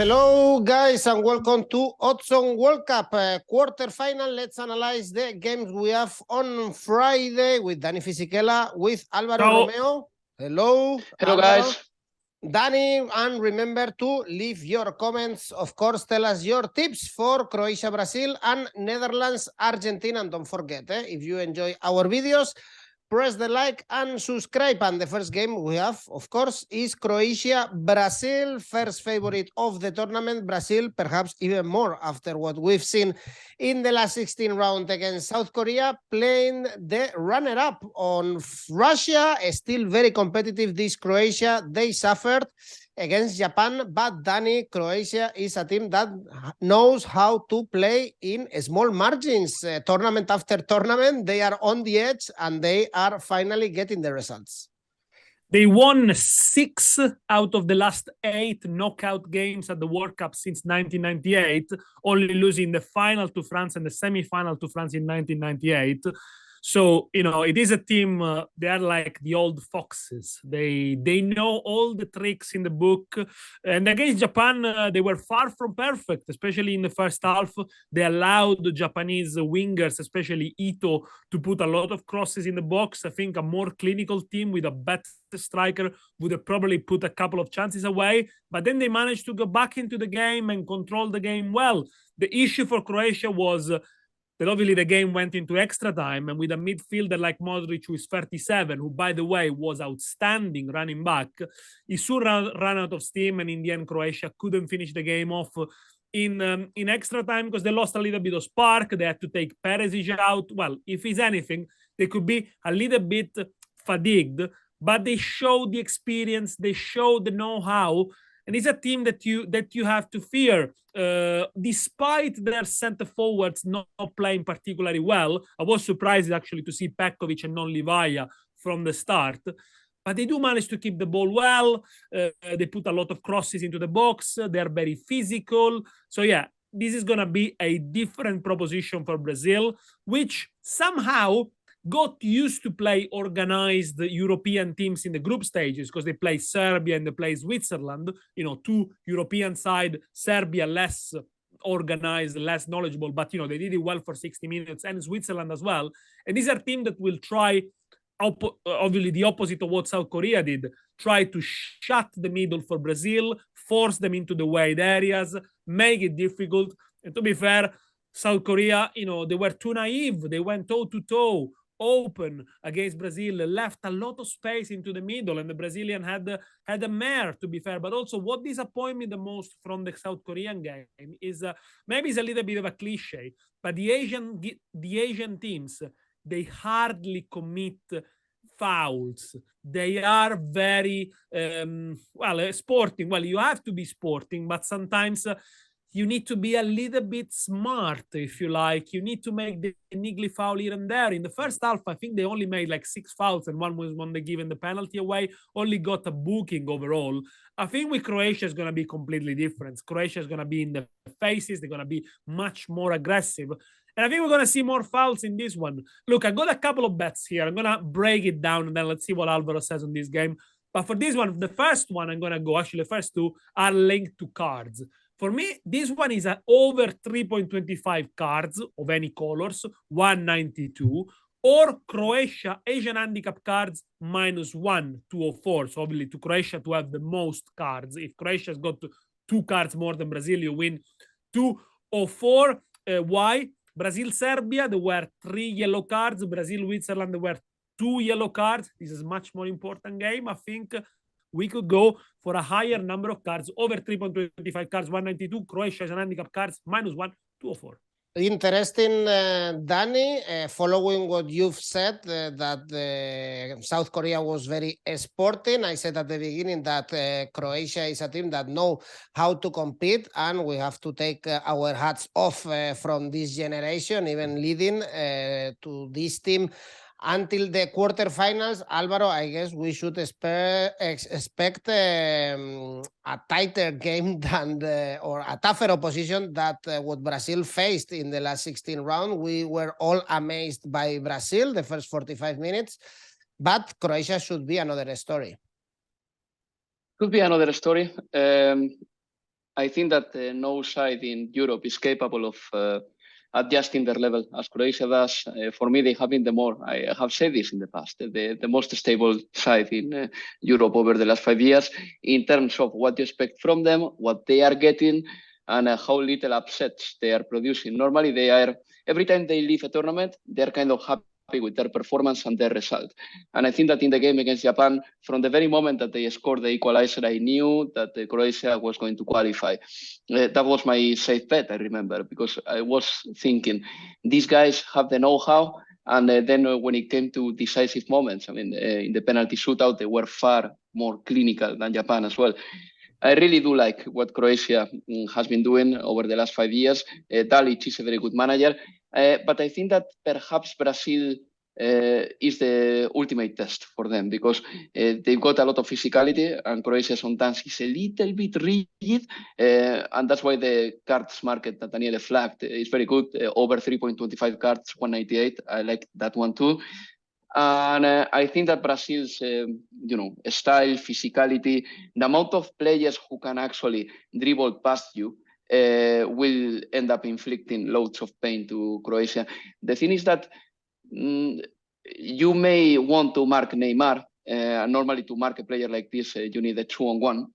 Hello, guys, and welcome to 𝐜𝐨𝐧𝐧𝐞𝐿 World Cup quarterfinal. Let's analyze the games we have on Friday with Dani Fisichella, with Alvaro Romeo. Hello. Hello, Alvaro. guys. Dani, and remember to leave your comments. Of course, tell us your tips for Croatia, Brazil, and Netherlands, Argentina. And don't forget, if you enjoy our videos, press the like and subscribe. And the first game we have, of course, is Croatia, Brazil, first favorite of the tournament. Brazil, perhaps even more after what we've seen in the last 16 round against South Korea, playing the runner-up on Russia. Still very competitive, this Croatia. They suffered against Japan, but Dani, Croatia is a team that knows how to play in small margins. Tournament after tournament, they are on the edge and they are finally getting the results. They won 6 out of the last 8 knockout games at the World Cup since 1998, only losing the final to France and the semi-final to France in 1998. So, you know, it is a team, they are like the old foxes. They know all the tricks in the book. And against Japan, they were far from perfect, especially in the first half. They allowed the Japanese wingers, especially Ito, to put a lot of crosses in the box. I think a more clinical team with a better striker would have probably put a couple of chances away. But then they managed to go back into the game and control the game well. The issue for Croatia was that obviously the game went into extra time, and with a midfielder like Modric, who is 37, who, by the way, was outstanding running back, he soon ran out of steam, and in the end, Croatia couldn't finish the game off in extra time because they lost a little bit of spark. They had to take Perisic out. Well, if it's anything, they could be a little bit fatigued, but they show the experience, they show the know-how, and it's a team that you have to fear. Despite their center forwards not playing particularly well, I was surprised actually to see Petkovic and not Livaja from the start. But they do manage to keep the ball well. They put a lot of crosses into the box. They're very physical. So yeah, this is going to be a different proposition for Brazil, which somehow got used to play organized European teams in the group stages because they play Serbia and they play Switzerland. You know, 2 European side, Serbia less organized, less knowledgeable, but, you know, they did it well for 60 minutes, and Switzerland as well. And these are teams that will try, obviously the opposite of what South Korea did, try to shut the middle for Brazil, force them into the wide areas, make it difficult. And to be fair, South Korea, you know, they were too naive. They went toe-to-toe, open against Brazil, left a lot of space into the middle, and the Brazilian had a mare, to be fair. But also what disappointed me the most from the South Korean game is maybe it's a little bit of a cliche, but the Asian teams, they hardly commit fouls. They are very sporting. Well, you have to be sporting, but sometimes you need to be a little bit smart, if you like. You need to make the niggly foul here and there. In the first half, I think they only made like 6 fouls, and one was when they given the penalty away, only got a booking overall. I think with Croatia is going to be completely different. Croatia is going to be in the faces. They're going to be much more aggressive. And I think we're going to see more fouls in this one. Look, I got a couple of bets here. I'm going to break it down, and then let's see what Alvaro says on this game. But for this one, the first one I'm going to go, actually the first 2 are linked to cards. For me, this one is over 3.25 cards of any colors, 192, or Croatia Asian handicap cards -1, 204. So obviously to Croatia to have the most cards. If Croatia's got 2 cards more than Brazil, you win 204. Why? Brazil-Serbia, there were 3 yellow cards. Brazil-Switzerland, there were 2 yellow cards. This is a much more important game. I think we could go for a higher number of cards, over 3.25 cards, 192. Croatia and handicap cards, -1, 204. Interesting, Dani, following what you've said, that South Korea was very sporting. I said at the beginning that Croatia is a team that know how to compete, and we have to take our hats off from this generation, even leading to this team until the quarterfinals. Alvaro, I guess we should expect a tighter game than or a tougher opposition than what Brazil faced in the last 16 round. We were all amazed by Brazil the first 45 minutes, but Croatia should be another story. Could be another story. I think that no side in Europe is capable of adjusting their level as Croatia does. For me, they have been I have said this in the past, the most stable side in Europe over the last 5 years in terms of what you expect from them, what they are getting, and how little upsets they are producing. Normally, every time they leave a tournament, they're kind of happy with their performance and their result. And I think that in the game against Japan, from the very moment that they scored the equalizer, I knew that Croatia was going to qualify. That was my safe bet, I remember, because I was thinking, these guys have the know-how, and then when it came to decisive moments, I mean, in the penalty shootout, they were far more clinical than Japan as well. I really do like what Croatia has been doing over the last 5 years. Dalic is a very good manager, but I think that perhaps Brazil is the ultimate test for them, because they've got a lot of physicality, and Croatia sometimes is a little bit rigid, and that's why the cards market that Daniele flagged is very good. Over 3.25 cards, 198. I like that one too. And I think that Brazil's, style, physicality, the amount of players who can actually dribble past you will end up inflicting loads of pain to Croatia. The thing is that you may want to mark Neymar. Normally, to mark a player like this, you need a 2-on-1.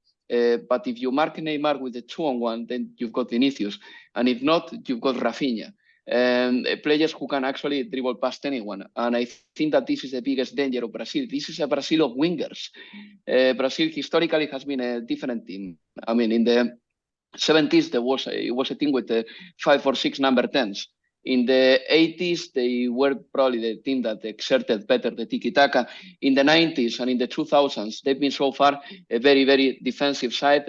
But if you mark Neymar with a 2-on-1, then you've got Vinicius. And if not, you've got Rafinha. Players who can actually dribble past anyone. And I think that this is the biggest danger of Brazil. This is a Brazil of wingers. Brazil historically has been a different team. I mean, in the 70s, it was a team with 5 or 6 number 10s. In the 80s, they were probably the team that exerted better the tiki-taka. In the 90s and in the 2000s, they've been so far a very, very defensive side,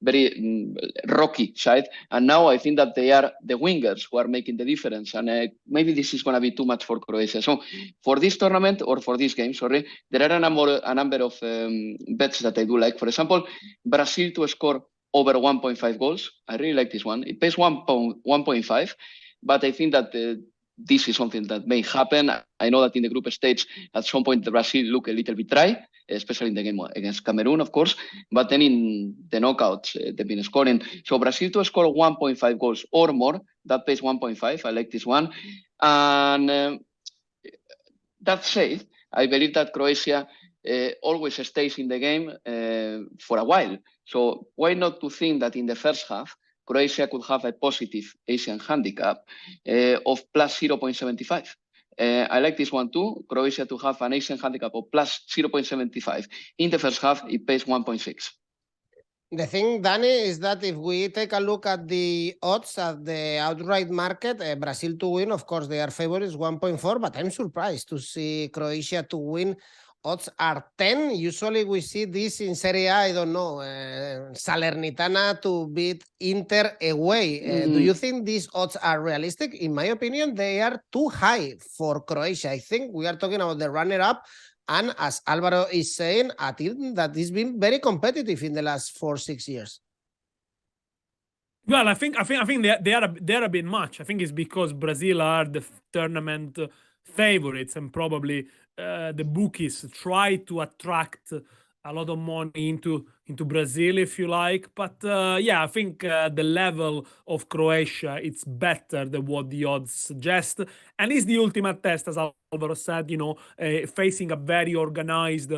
very rocky side. And now I think that they are the wingers who are making the difference. And maybe this is going to be too much for Croatia. So for this tournament, or for this game, sorry, there are a number of bets that I do like. For example, Brazil to score over 1.5 goals. I really like this one. It pays 1.5. But I think that this is something that may happen. I know that in the group stage, at some point, Brazil look a little bit dry, especially in the game against Cameroon, of course. But then in the knockouts, they've been scoring. So Brazil to score 1.5 goals or more, that pays 1.5. I like this one. And that said, I believe that Croatia always stays in the game for a while. So why not to think that in the first half, Croatia could have a positive Asian handicap of plus 0.75. I like this one too. Croatia to have an Asian handicap of plus 0.75. In the first half, it pays 1.6. The thing, Dani, is that if we take a look at the odds at the outright market, Brazil to win, of course, they are favorites 1.4, but I'm surprised to see Croatia to win. Odds are 10. Usually we see this in Serie A, I don't know, Salernitana to beat Inter away. Do you think these odds are realistic? In my opinion, they are too high for Croatia. I think we are talking about the runner-up, and as Alvaro is saying, a team that has been very competitive in the last 4-6 years. Well, I think they are a bit much. I think it's because Brazil are the tournament favorites, and probably the bookies try to attract a lot of money into Brazil, if you like. But yeah, I think the level of Croatia, it's better than what the odds suggest. And it's the ultimate test, as Alvaro said, facing a very organized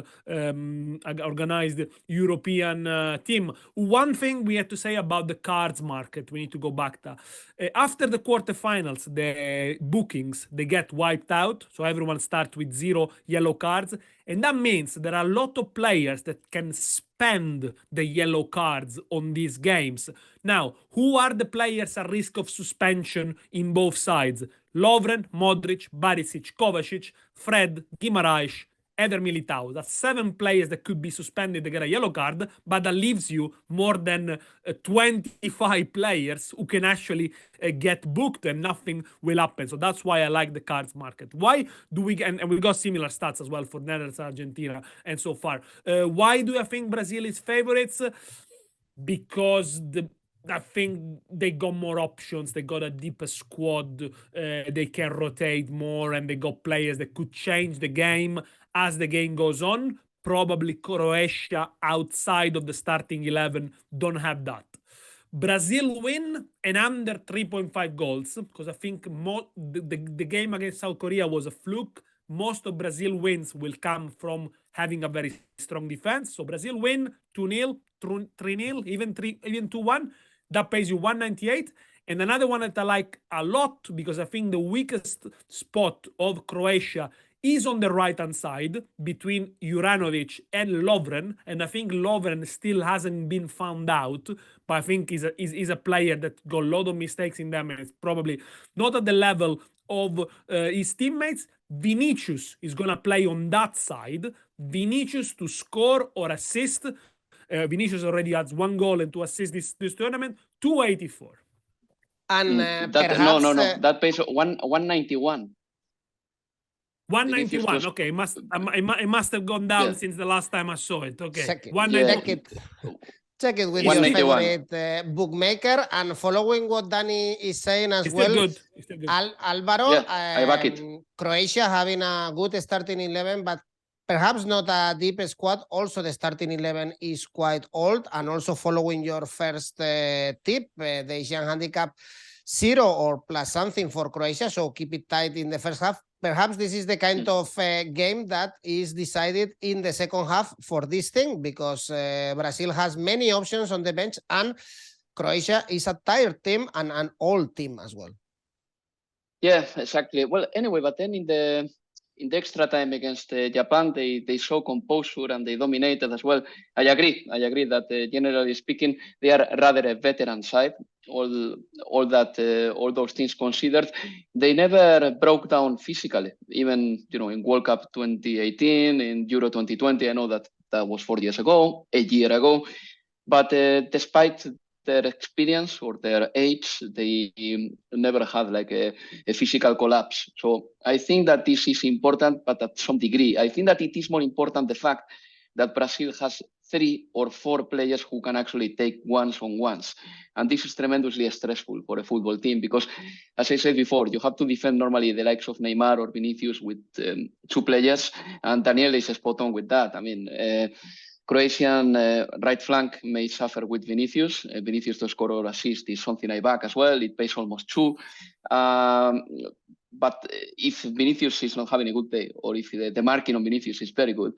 European team. One thing we have to say about the cards market, we need to go back to. After the quarterfinals, the bookings, they get wiped out. So everyone starts with 0 yellow cards. And that means there are a lot of players that can spend the yellow cards on these games. Now, who are the players at risk of suspension in both sides? Lovren, Modric, Barisic, Kovacic, Fred, Guimarães, Eder Militao. That's 7 players that could be suspended to get a yellow card, but that leaves you more than 25 players who can actually get booked and nothing will happen. So that's why I like the cards market. Why do we, and we've got similar stats as well for Netherlands, Argentina, and so far. Why do I think Brazil is favorites? Because I think they got more options. They got a deeper squad. They can rotate more, and they got players that could change the game as the game goes on. Probably Croatia outside of the starting 11 don't have that. Brazil win and under 3.5 goals, because I think the game against South Korea was a fluke. Most of Brazil wins will come from having a very strong defense. So Brazil win 2-0, 3-0, even 2-1. That pays you 198. And another one that I like a lot, because I think the weakest spot of Croatia is on the right-hand side between Juranovic and Lovren. And I think Lovren still hasn't been found out, but I think is a player that got a lot of mistakes in them, and it's probably not at the level of his teammates. Vinicius is going to play on that side. Vinicius to score or assist. Vinicius already has 1 goal and 2 assists this tournament, 284. And perhaps, no. That pays 191. 191. Okay, it must have gone down since the last time I saw it. Okay, check it with your favorite bookmaker. And following what Dani is saying as well, good. Alvaro, I back it. Croatia having a good starting 11, but perhaps not a deep squad. Also, the starting 11 is quite old. And also following your first tip, the Asian handicap 0 or plus something for Croatia. So keep it tight in the first half. Perhaps this is the kind of game that is decided in the second half for this thing, because Brazil has many options on the bench and Croatia is a tired team and an old team as well. Yeah, exactly. Well, anyway, but then in the extra time against Japan, they show composure and they dominated as well. I agree that generally speaking, they are rather a veteran side. All those things considered, they never broke down physically. Even in World Cup 2018, in Euro 2020, I know that was 4 years ago, a year ago. But despite their experience or their age, they never had like a physical collapse. So I think that this is important, but at some degree. I think that it is more important the fact that Brazil has 3 or 4 players who can actually take ones-on-ones. And this is tremendously stressful for a football team because, as I said before, you have to defend normally the likes of Neymar or Vinicius with 2 players, and Daniele is spot on with that. I mean, Croatian right flank may suffer with Vinicius. Vinicius to score or assist is something I back as well. It pays almost 2. But if Vinicius is not having a good day, or if the marking on Vinicius is very good,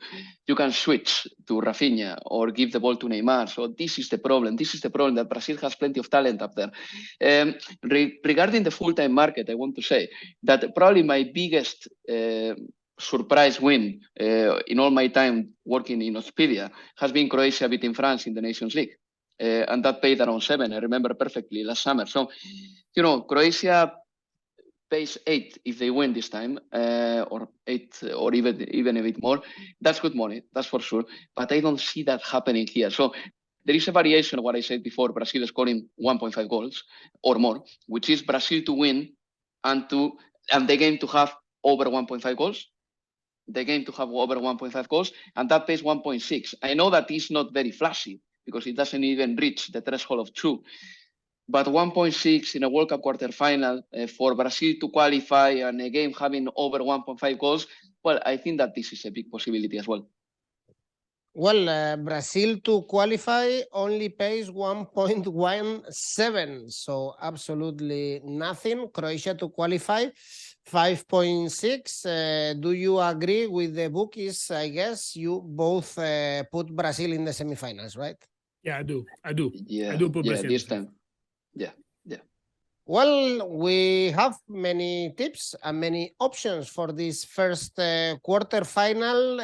you can switch to Rafinha or give the ball to Neymar. So this is the problem. This is the problem, that Brazil has plenty of talent up there. Regarding the full-time market, I want to say that probably my biggest surprise win in all my time working in Expedia has been Croatia beating France in the Nations League. And that paid around 7. I remember perfectly last summer. So, Croatia pays 8 if they win this time, or 8 or even a bit more. That's good money, that's for sure. But I don't see that happening here. So there is a variation of what I said before, Brazil scoring 1.5 goals or more, which is Brazil to win and the game to have over 1.5 goals. The game to have over 1.5 goals, and that pays 1.6. I know that is not very flashy because it doesn't even reach the threshold of 2. But 1.6 in a World Cup quarterfinal for Brazil to qualify and a game having over 1.5 goals, well, I think that this is a big possibility as well. Well, Brazil to qualify only pays 1.17, so absolutely nothing. Croatia to qualify, 5.6. Do you agree with the bookies? I guess you both put Brazil in the semifinals, right? Yeah, I do. Yeah, I do put Brazil this time. Yeah. Well, we have many tips and many options for this first quarterfinal.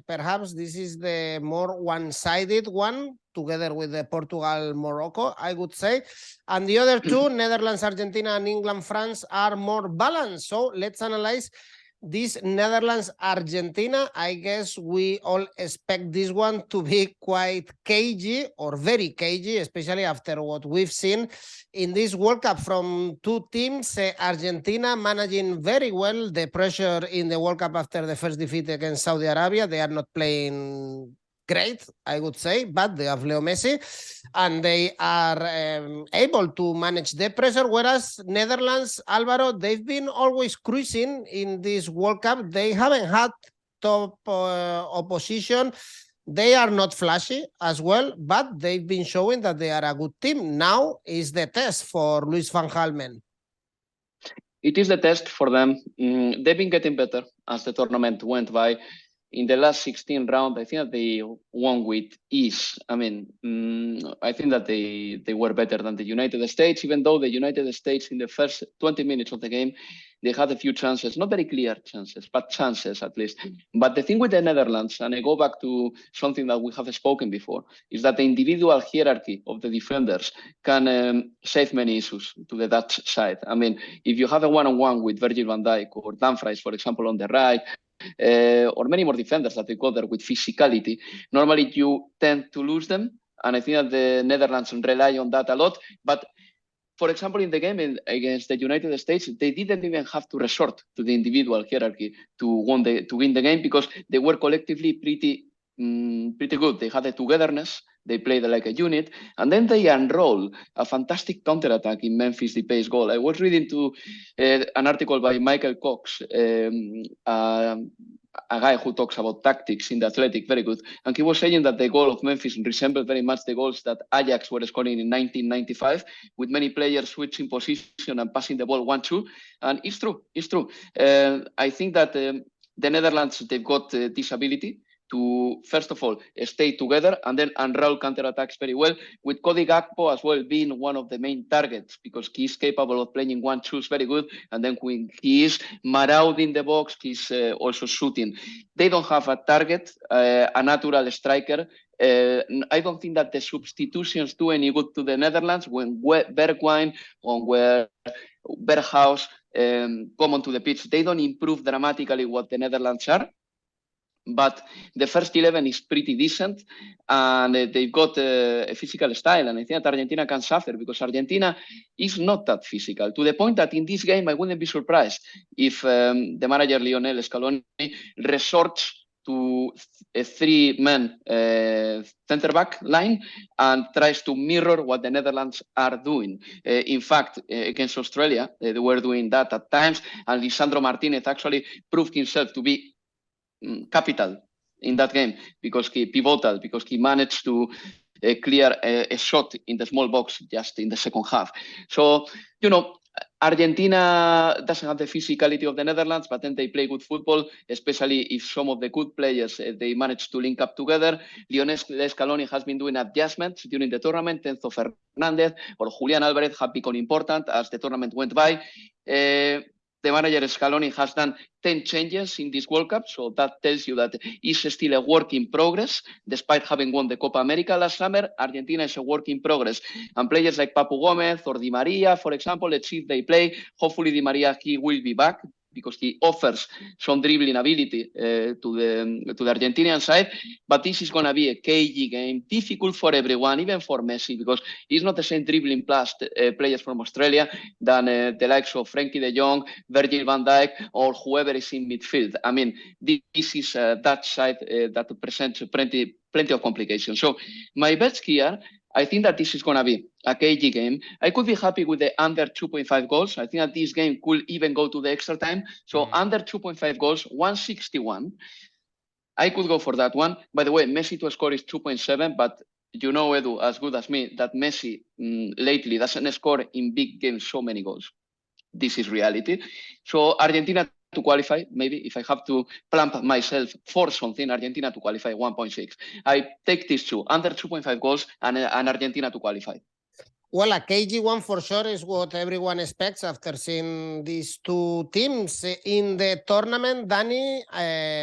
Perhaps this is the more one-sided one, together with the Portugal-Morocco, I would say. And the other 2, Netherlands, Argentina, and England, France, are more balanced. So let's analyze this Netherlands-Argentina. I guess we all expect this one to be quite cagey or very cagey, especially after what we've seen in this World Cup from 2 teams. Argentina managing very well the pressure in the World Cup after the first defeat against Saudi Arabia. They are not playing great, I would say, but they have Leo Messi and they are able to manage the pressure, whereas Netherlands, Alvaro, they've been always cruising in this World Cup. They haven't had top opposition. They are not flashy as well, but they've been showing that they are a good team. Now is the test for Louis van Gaal. It is the test for them. They've been getting better as the tournament went by. In the last 16 round, I think that they won with ease. I mean, I think that they were better than the United States, even though the United States in the first 20 minutes of the game, they had a few chances, not very clear chances, but chances at least. But the thing with the Netherlands, and I go back to something that we have spoken before, is that the individual hierarchy of the defenders can save many issues to the Dutch side. I mean, if you have a one-on-one with Virgil van Dijk or Dumfries, for example, on the right, or many more defenders that they go there with physicality, normally you tend to lose them. And I think that the Netherlands rely on that a lot. But for example, in the game against the United States, they didn't even have to resort to the individual hierarchy to win the game, because they were collectively pretty good. They had a togetherness. They played like a unit, and then they unroll a fantastic counterattack in Memphis Depay's goal. I was reading an article by 𝐿𝐭𝐿𝐿, a guy who talks about tactics in the Athletic, very good. And he was saying that the goal of Memphis resembled very much the goals that Ajax were scoring in 1995, with many players switching position and passing the ball 1-2. And it's true. I think that the Netherlands, they've got this ability to, first of all, stay together and then unroll counterattacks very well, with Cody Gakpo as well being one of the main targets, because he's capable of playing 1-2s very good, and then when he is marauding the box, he's also shooting. They don't have a target, a natural striker. I don't think that the substitutions do any good to the Netherlands when Bergwijn or Berghuis come onto the pitch. They don't improve dramatically what the Netherlands are. But the first 11 is pretty decent, and they've got a physical style, and I think that Argentina can suffer, because Argentina is not that physical, to the point that in this game I wouldn't be surprised if the manager Lionel Scaloni resorts to a three-man centre-back line and tries to mirror what the Netherlands are doing. In fact, against Australia, they were doing that at times, and Lisandro Martinez actually proved himself to be capital in that game, because he managed to clear a shot in the small box just in the second half. So, Argentina doesn't have the physicality of the Netherlands, but then they play good football, especially if some of the good players, they manage to link up together. Lionel Scaloni has been doing adjustments during the tournament. Enzo Fernandez or Julián Álvarez have become important as the tournament went by. The manager Scaloni has done 10 changes in this World Cup, so that tells you that it's still a work in progress. Despite having won the Copa America last summer, Argentina is a work in progress. And players like Papu Gómez or Di Maria, for example, let's see if they play. Hopefully Di Maria, he will be back, because he offers some dribbling ability to the Argentinian side. But this is going to be a cagey game, difficult for everyone, even for Messi, because he's not the same dribbling plus players from Australia than the likes of Frenkie de Jong, Virgil van Dijk, or whoever is in midfield. I mean, this is that side that presents plenty of complications. So my bets here, I think that this is going to be a cagey game. I could be happy with the under 2.5 goals. I think that this game could even go to the extra time. So under 2.5 goals, 161. I could go for that one. By the way, Messi to score is 2.7, but you know, Edu, as good as me, that Messi lately doesn't score in big games so many goals. This is reality. So Argentina to qualify, maybe if I have to plump myself for something, Argentina to qualify 1.6. I take these two, under 2.5 goals and Argentina to qualify. Well, a cagey one for sure is what everyone expects after seeing these two teams in the tournament. Dani,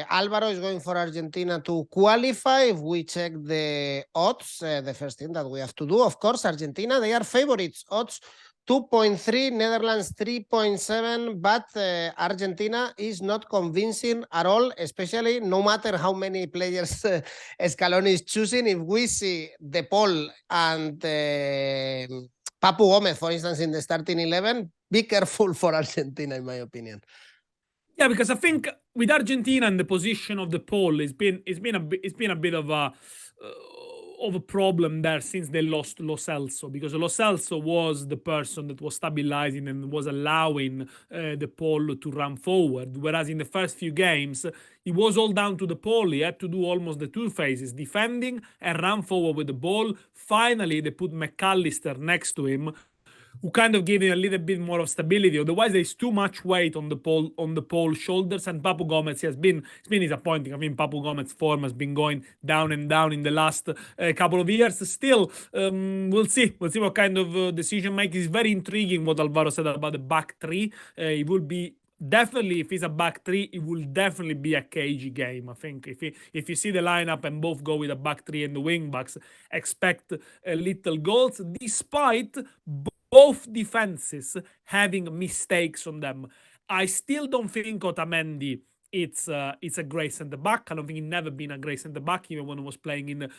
Alvaro is going for Argentina to qualify. If we check the odds, the first thing that we have to do, of course, Argentina, they are favorites. Odds 2.3, Netherlands 3.7, but Argentina is not convincing at all, especially no matter how many players Scaloni is choosing. If we see De Paul and Papu Gómez, for instance, in the starting 11, be careful for Argentina, in my opinion. Yeah, because I think with Argentina and the position of De Paul, it's been a bit of a of a problem there since they lost 𝐿𝐸𝐿𝐸, because 𝐿𝐸𝐸𝐸 was the person that was stabilizing and was allowing the pole to run forward, whereas in the first few games it was all down to the pole. He had to do almost the two phases, defending and run forward with the ball. Finally, they put 𝐻𝐿ister next to him, who kind of gave him a little bit more of stability. Otherwise, there's too much weight on the pole shoulders, and 𝐵𝐵𝐵𝐺𝐻 has been disappointing. I mean, 𝐵𝐵𝐵𝐺𝐻's form has been going down and down in the last couple of years. Still, we'll see what kind of decision making. It's very intriguing what Alvaro said about the back three. It will be definitely, if it's a back three, it will definitely be a cagey game. I think if you see the lineup and both go with a back three and the wing backs, expect little goals, despite both defenses having mistakes on them. I still don't think 𝐜𝐭𝐼𝐻 it's a great centre back. I don't think he's never been a great centre back, even when he was playing in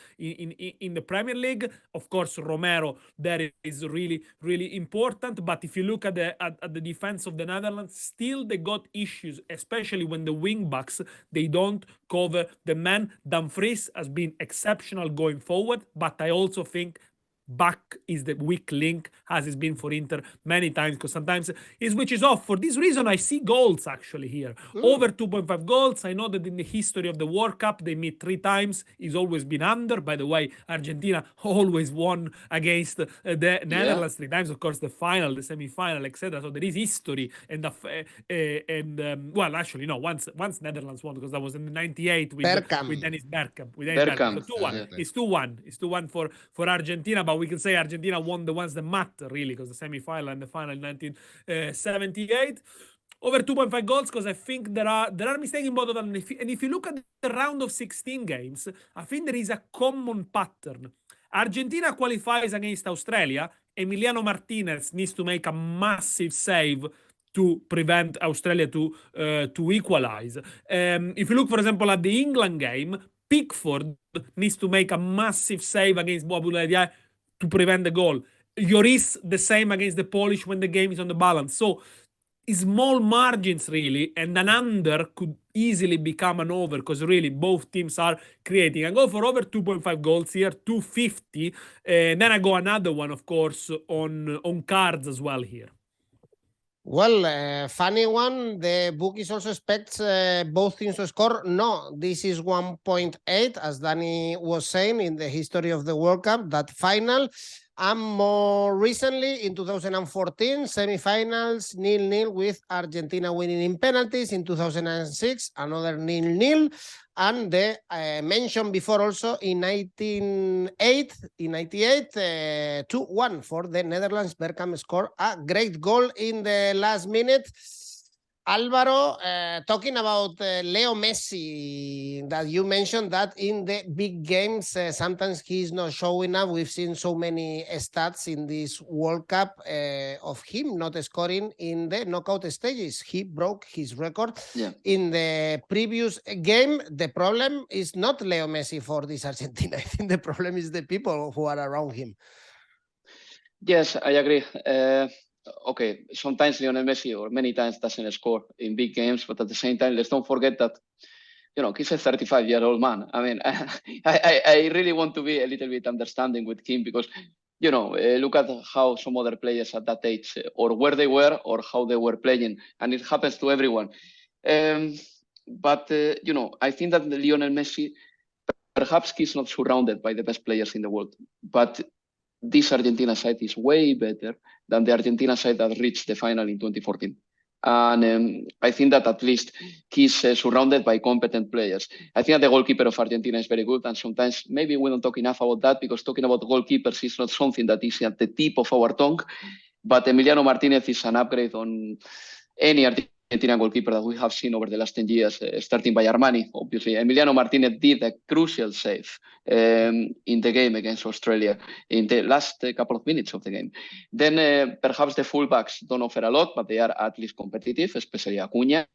the Premier League. Of course, Romeo there is really, really important. But if you look at the defense of the Netherlands, still they got issues, especially when the wing backs, they don't cover the man. Dumfries has been exceptional going forward, but I also think back is the weak link, as it's been for Inter many times, because sometimes it switches off. For this reason, I see goals actually here. Over 2.5 goals. I know that in the history of the World Cup, they meet 3 times. It's always been under. By the way, Argentina always won against the Netherlands 3 times. Of course, the final, the semi-final, etc. So there is history. Well, actually, no. Once Netherlands won, because that was in the 98 with Dennis Bergkamp. So 2-1. It's 2-1. It's 2-1 for Argentina. But we can say Argentina won the ones that matter, really, because the semi-final and the final in 1978. Over 2.5 goals, because I think there are mistakes in both of them. And if you look at the round of 16 games, I think there is a common pattern. Argentina qualifies against Australia. Emiliano Martinez needs to make a massive save to prevent Australia to equalize. If you look, for example, at the England game, Pickford needs to make a massive save against 𝐵𝐵𝐵𝐺𝐻 to prevent the goal. Lloris the same against the Polish when the game is on the balance. So small margins, really, and an under could easily become an over, because really both teams are creating. I go for over 2.5 goals here, 250. Then I go another one, of course, on cards as well here. Well, funny one. The bookies also expects both teams to score. No, this is 1.8, as Dani was saying, in the history of the World Cup, that final. And more recently, in 2014, semi-finals, 0-0 with Argentina winning in penalties. In 2006, another 0-0. And the mentioned before also in 1998, 2-1 for the Netherlands. Bergkamp scored a great goal in the last minute. Alvaro, talking about Leo Messi, that you mentioned that in the big games, sometimes he's not showing up. We've seen so many stats in this World Cup of him not scoring in the knockout stages. He broke his record in the previous game. The problem is not Leo Messi for this Argentina. I think the problem is the people who are around him. Yes, I agree. Okay, sometimes Lionel Messi, or many times, doesn't score in big games, but at the same time, let's don't forget that, he's a 35-year-old man. I mean, I really want to be a little bit understanding with him, because, look at how some other players at that age, or where they were, or how they were playing, and it happens to everyone. But I think that Lionel Messi, perhaps he's not surrounded by the best players in the world, but this Argentina side is way better than the Argentina side that reached the final in 2014. And I think that at least he's surrounded by competent players. I think that the goalkeeper of Argentina is very good, and sometimes maybe we don't talk enough about that, because talking about goalkeepers is not something that is at the tip of our tongue. But Emiliano Martinez is an upgrade on any Argentinian goalkeeper that we have seen over the last 10 years, starting by Armani, obviously. Emiliano Martinez did a crucial save in the game against Australia in the last couple of minutes of the game. Then perhaps the fullbacks don't offer a lot, but they are at least competitive, especially Acuña.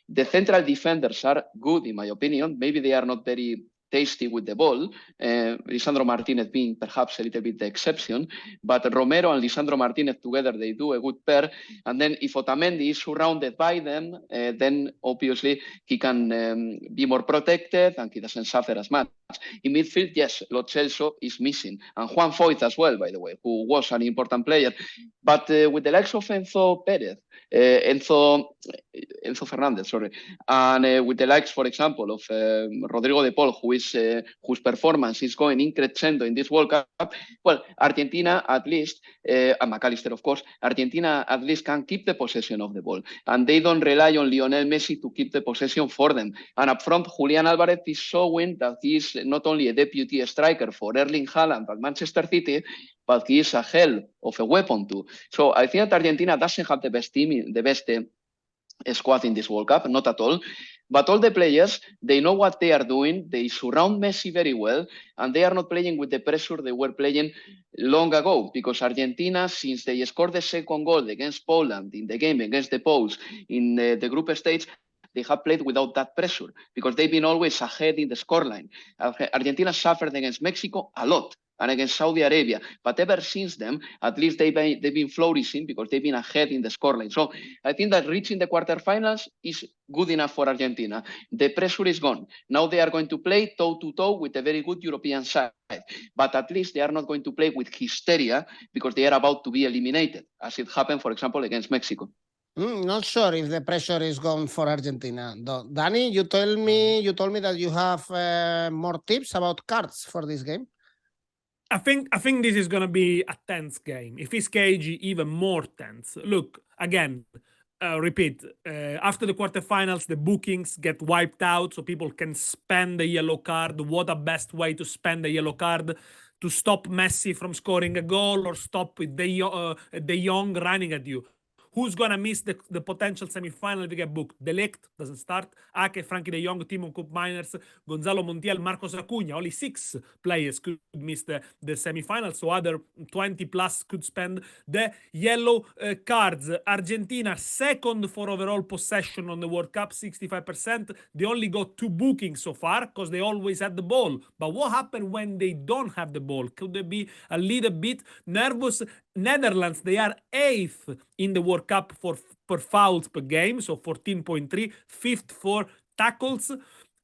The central defenders are good, in my opinion. Maybe they are not very tasty with the ball, Lisandro Martinez being perhaps a little bit the exception, but Romero and Lisandro Martinez together, they do a good pair. And then if Otamendi is surrounded by them, then obviously he can be more protected and he doesn't suffer as much. In midfield, yes, 𝐜𝐿𝐴 is missing, and Juan Foyth as well, by the way, who was an important player. But with the likes of Enzo Fernandez, sorry, and with the likes, for example, of Rodrigo de Paul, whose performance is going in crescendo in this World Cup, well, Argentina at least, and McAllister, of course, Argentina at least can keep the possession of the ball, and they don't rely on Lionel Messi to keep the possession for them. And up front, Julián Álvarez is showing that he is not only a deputy striker for Erling Haaland at Manchester City, but he is a hell of a weapon too. So I think that Argentina doesn't have the best team, the best squad in this World Cup, not at all. But all the players, they know what they are doing. They surround Messi very well, and they are not playing with the pressure they were playing long ago, because Argentina, since they scored the second goal against Poland in the game against the Poles in the group stage, they have played without that pressure because they've been always ahead in the scoreline. Argentina suffered against Mexico a lot and against Saudi Arabia, but ever since then, at least they've been flourishing because they've been ahead in the scoreline. So I think that reaching the quarterfinals is good enough for Argentina. The pressure is gone. Now they are going to play toe-to-toe with a very good European side, but at least they are not going to play with hysteria because they are about to be eliminated, as it happened, for example, against Mexico. Not sure if the pressure is gone for Argentina. Dani, you told me that you have more tips about cards for this game. I think this is going to be a tense game. If it's 𝐾𝐽, even more tense. Look, again, repeat, after the quarterfinals, the bookings get wiped out so people can spend the yellow card. What a best way to spend the yellow card? To stop Messi from scoring a goal or stop with De Jong running at you. Who's going to miss the potential semi-final if you get booked? De Ligt doesn't start. ACCA, Frankie de Jong, 𝐜𝐭𝐿𝐴 𝐻𝐿𝐴, Gonzalo Montiel, Marcos Acuña. Only 6 players could miss the semi-final, so other 20 plus could spend the yellow cards. Argentina, second for overall possession on the World Cup, 65%. They only got 2 bookings so far because they always had the ball. But what happened when they don't have the ball? Could they be a little bit nervous? Netherlands, they are 8th in the World Cup per fouls per game, so 14.3, 5th for tackles.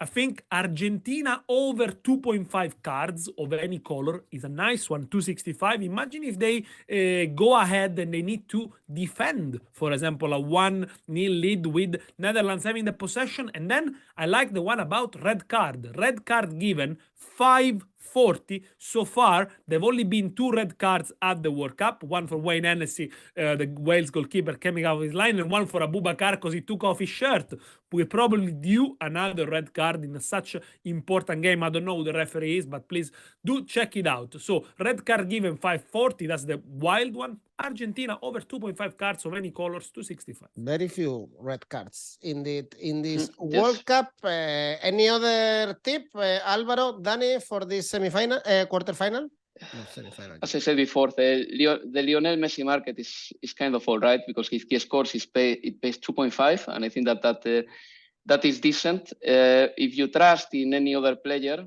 I think Argentina over 2.5 cards of any color is a nice one, 265. Imagine if they go ahead and they need to defend, for example, a 1-0 lead with Netherlands having the possession. And then I like the one about red card. Red card given, 540 so far. There've only been 2 red cards at the World Cup, one for Wayne Hennessy, the Wales goalkeeper, coming out of his line, and one for Abubakar because he took off his shirt. We're probably due another red card in such an important game. I don't know who the referee is, but please do check it out. So red card given 540, that's the wild one. Argentina over 2.5 cards of any colors, 265. Very few red cards indeed in this World Cup. Any other tip, Alvaro, Dani, for this semi-final, quarterfinal? No, semi-final. As I said before, the Lionel Messi market is kind of all right because if he scores, it pays 2.5, and I think that is decent. If you trust in any other player,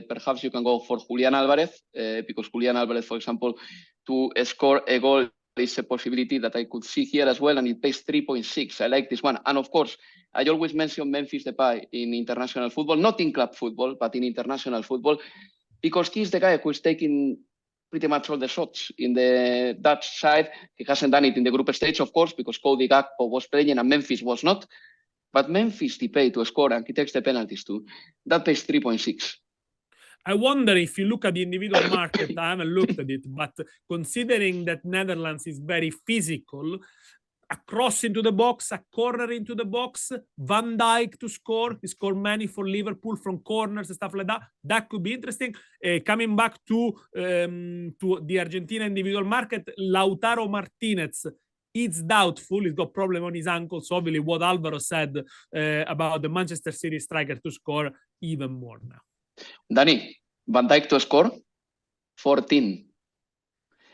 perhaps you can go for Julián Álvarez because Julián Álvarez, for example, to score a goal is a possibility that I could see here as well, and it pays 3.6. I like this one. And of course, I always mention Memphis Depay in international football, not in club football, but in international football, because he's the guy who is taking pretty much all the shots in the Dutch side. He hasn't done it in the group stage, of course, because Cody Gakpo was playing and Memphis was not. But Memphis Depay to score, and he takes the penalties too. That pays 3.6. I wonder if you look at the individual market, I haven't looked at it, but considering that Netherlands is very physical, a cross into the box, a corner into the box, Van Dijk to score, he scored many for Liverpool from corners and stuff like that. That could be interesting. Coming back to the Argentina individual market, Lautaro Martinez, it's doubtful. He's got problem on his ankle. So obviously what Alvaro said about the Manchester City striker to score even more now. Dani, Van Dijk to score 14.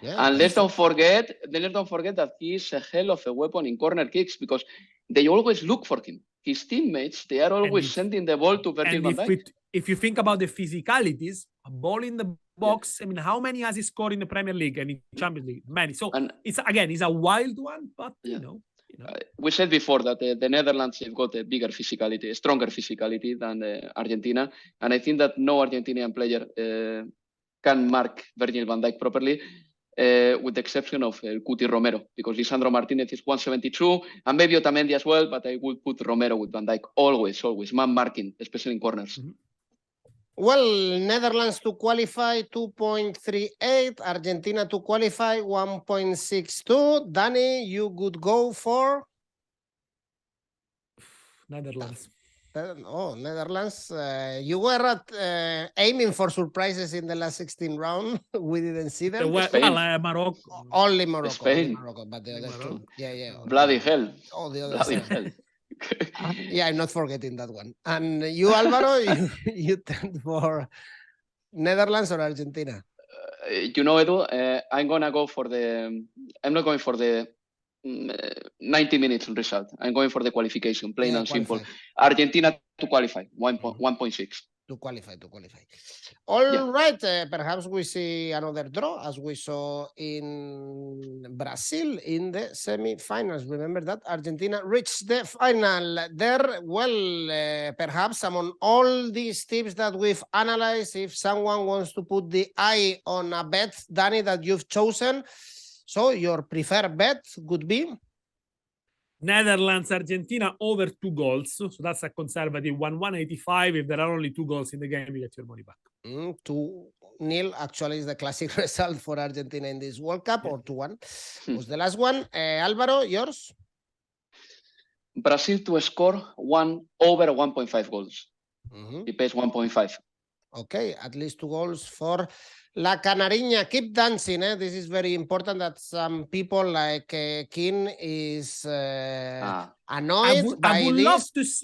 Yeah, and let's don't forget that he is a hell of a weapon in corner kicks because they always look for him. His teammates, they are always sending the ball to Virgil van Dijk. if you think about the physicalities, a ball in the box, I mean, how many has he scored in the Premier League and in Champions League? Many. So it's a wild one, but you know. We said before that the Netherlands have got a bigger physicality, a stronger physicality than Argentina, and I think that no Argentinian player can mark Virgil van Dijk properly, with the exception of Cuti Romero, because Lisandro Martinez is 172, and maybe Otamendi as well, but I would put Romero with Van Dijk always, man marking, especially in corners. Well, Netherlands to qualify 2.38, Argentina to qualify 1.62. Dani, you could go for Netherlands. Oh, Netherlands. You were aiming for surprises in the last 16 round. We didn't see them. Morocco. Only Morocco. Spain. Only Morocco, but the other two. Yeah. Bloody hell. Oh, the other Bloody side. hell. Yeah, I'm not forgetting that one. And you, Alvaro, you tend for Netherlands or Argentina? You know, Edu, I'm gonna go for the. I'm not going for the 90 minutes result. I'm going for the qualification, plain and simple. Argentina to qualify, 1.6. To qualify. All right, perhaps we see another draw as we saw in Brazil in the semi-finals. Remember that Argentina reached the final there. Well, perhaps among all these tips that we've analyzed, if someone wants to put the eye on a bet, Dani, that you've chosen, so your preferred bet would be? Netherlands, Argentina over 2 goals. So that's a conservative 1.85. If there are only 2 goals in the game, you get your money back. 2-0 actually is the classic result for Argentina in this World Cup, or 2-1 was the last one. Alvaro, yours? Brazil to score over 1.5 goals. It pays 1.5. Okay, at least 2 goals for La Canariña. Keep dancing. This is very important that some people like 𝐿 is annoyed by this.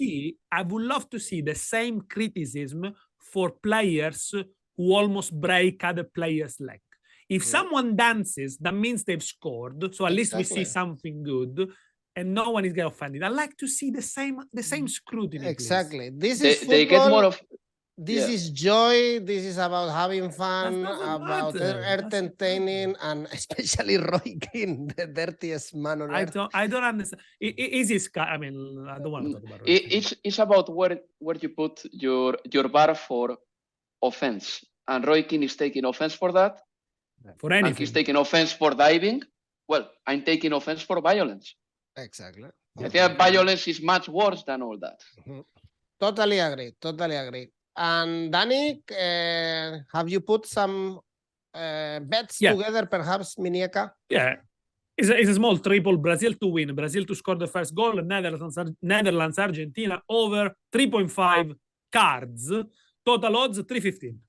I would love to see the same criticism for players who almost break other players' leg. If someone dances, that means they've scored. So at least we see something good. And no one is getting offended. I like to see the same scrutiny. Exactly. Please. This is football. They get more of. This is joy. This is about having fun, about entertaining, and especially Roy Keane, the dirtiest man on earth. I don't understand. Is this? I mean, I don't want to talk about it. It's about where you put your bar for offense, and Roy Keane is taking offense for that. For anything. And he's taking offense for diving. Well, I'm taking offense for violence. Exactly. I think violence is much worse than all that. Totally agree. And Dani, have you put some bets together, perhaps, Minieka? Yeah. It's a small triple. Brazil to win. Brazil to score the first goal. Netherlands, Argentina over 3.5 cards. Total odds 315.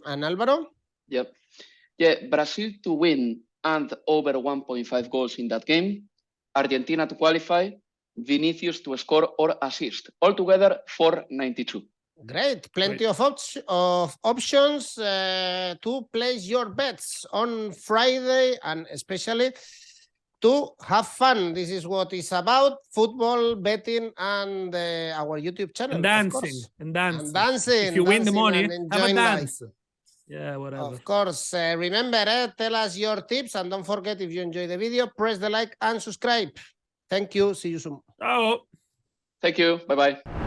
And Alvaro? Yep. Yeah, Brazil to win and over 1.5 goals in that game. Argentina to qualify. Vinicius to score or assist. Altogether 492. Great. Plenty of options to place your bets on Friday, and especially to have fun. This is what it's about: football, betting, and our YouTube channel. And dancing. If you win the money, have a dance. Life. Yeah, whatever. Of course. Remember, tell us your tips, and don't forget, if you enjoy the video, press the like and subscribe. Thank you. See you soon. Ciao. Thank you. Bye-bye.